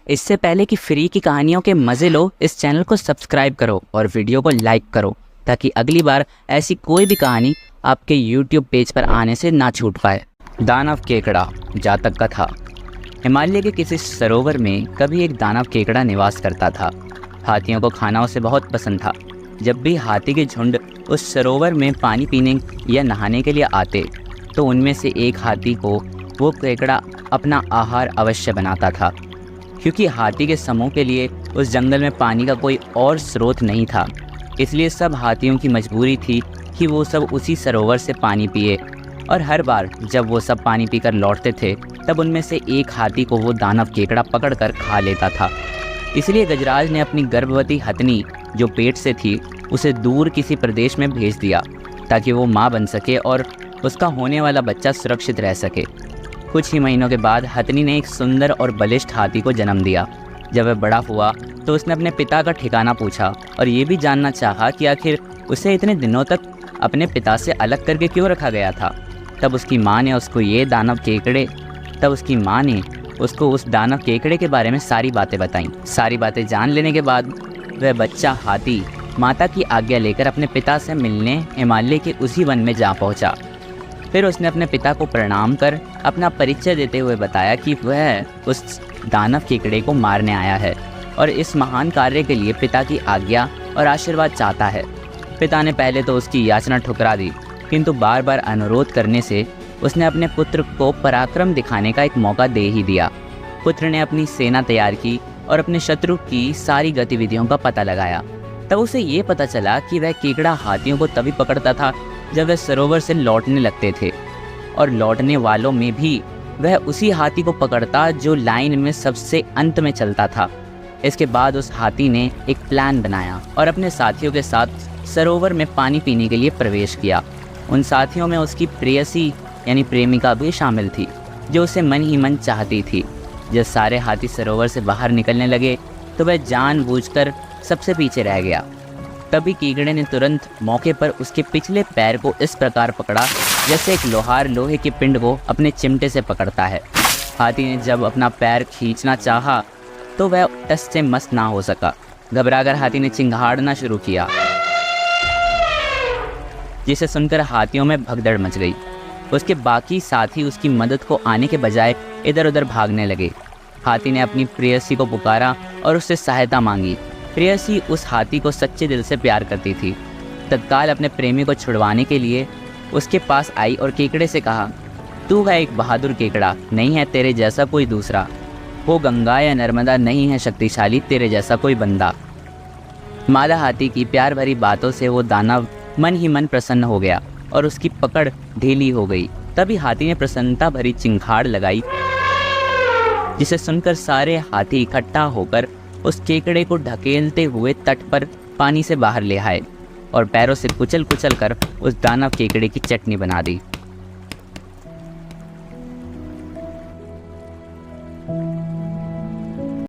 इससे पहले कि फ्री की कहानियों के मज़े लो, इस चैनल को सब्सक्राइब करो और वीडियो को लाइक करो ताकि अगली बार ऐसी कोई भी कहानी आपके यूट्यूब पेज पर आने से ना छूट पाए। दानव केकड़ा जातक कथा। हिमालय के किसी सरोवर में कभी एक दानव केकड़ा निवास करता था। हाथियों को खाना उसे बहुत पसंद था। जब भी हाथी के झुंड उस सरोवर में पानी पीने या नहाने के लिए आते तो उनमें से एक हाथी को वो केकड़ा अपना आहार अवश्य बनाता था, क्योंकि हाथी के समूह के लिए उस जंगल में पानी का कोई और स्रोत नहीं था। इसलिए सब हाथियों की मजबूरी थी कि वो सब उसी सरोवर से पानी पिए, और हर बार जब वो सब पानी पीकर लौटते थे तब उनमें से एक हाथी को वो दानव केकड़ा पकड़कर खा लेता था। इसलिए गजराज ने अपनी गर्भवती हथनी जो पेट से थी उसे दूर किसी प्रदेश में भेज दिया ताकि वो माँ बन सके और उसका होने वाला बच्चा सुरक्षित रह सके। कुछ ही महीनों के बाद हथनी ने एक सुंदर और बलिष्ठ हाथी को जन्म दिया। जब वह बड़ा हुआ तो उसने अपने पिता का ठिकाना पूछा और ये भी जानना चाहा कि आखिर उसे इतने दिनों तक अपने पिता से अलग करके क्यों रखा गया था। तब उसकी माँ ने उसको उस दानव केकड़े के बारे में सारी बातें बताईं। सारी बातें जान लेने के बाद वह बच्चा हाथी माता की आज्ञा लेकर अपने पिता से मिलने हिमालय के उसी वन में जा पहुंचा। फिर उसने अपने पिता को प्रणाम कर अपना परिचय देते हुए बताया कि वह उस दानव केकड़े को मारने आया है और इस महान कार्य के लिए पिता की आज्ञा और आशीर्वाद चाहता है। पिता ने पहले तो उसकी याचना ठुकरा दी, किंतु बार बार अनुरोध करने से उसने अपने पुत्र को पराक्रम दिखाने का एक मौका दे ही दिया। पुत्र ने अपनी सेना तैयार की और अपने शत्रु की सारी गतिविधियों का पता लगाया। तब उसे ये पता चला कि वह केकड़ा हाथियों को तभी पकड़ता था जब वह सरोवर से लौटने लगते थे, और लौटने वालों में भी वह उसी हाथी को पकड़ता जो लाइन में सबसे अंत में चलता था। इसके बाद उस हाथी ने एक प्लान बनाया और अपने साथियों के साथ सरोवर में पानी पीने के लिए प्रवेश किया। उन साथियों में उसकी प्रेयसी यानी प्रेमिका भी शामिल थी, जो उसे मन ही मन चाहती थी। जब सारे हाथी सरोवर से बाहर निकलने लगे तो वह जानबूझकर सबसे पीछे रह गया। तभी कीगड़े ने तुरंत मौके पर उसके पिछले पैर को इस प्रकार पकड़ा जैसे एक लोहार लोहे के पिंड को अपने चिमटे से पकड़ता है। हाथी ने जब अपना पैर खींचना चाहा तो वह टस से मस ना हो सका। घबराकर हाथी ने चिंघाड़ना शुरू किया, जिसे सुनकर हाथियों में भगदड़ मच गई। उसके बाकी साथी उसकी मदद को आने के बजाय इधर उधर भागने लगे। हाथी ने अपनी प्रेयसी को पुकारा और उससे सहायता मांगी। प्रेयसी उस हाथी को सच्चे दिल से प्यार करती थी। तत्काल अपने प्रेमी को छुड़वाने के लिए उसके पास आई और केकड़े से कहा, तू है एक बहादुर केकड़ा, नहीं है तेरे जैसा कोई दूसरा। वो गंगा या नर्मदा नहीं है शक्तिशाली तेरे जैसा कोई बंदा। मादा हाथी की प्यार भरी बातों से वो दानव मन ही मन प्रसन्न हो गया और उसकी पकड़ ढीली हो गई। तभी हाथी ने प्रसन्नता भरी चिंघाड़ लगाई, जिसे सुनकर सारे हाथी इकट्ठा होकर उस केकड़े को ढकेलते हुए तट पर पानी से बाहर ले आए और पैरों से कुचल कुचल कर उस दानव केकड़े की चटनी बना दी।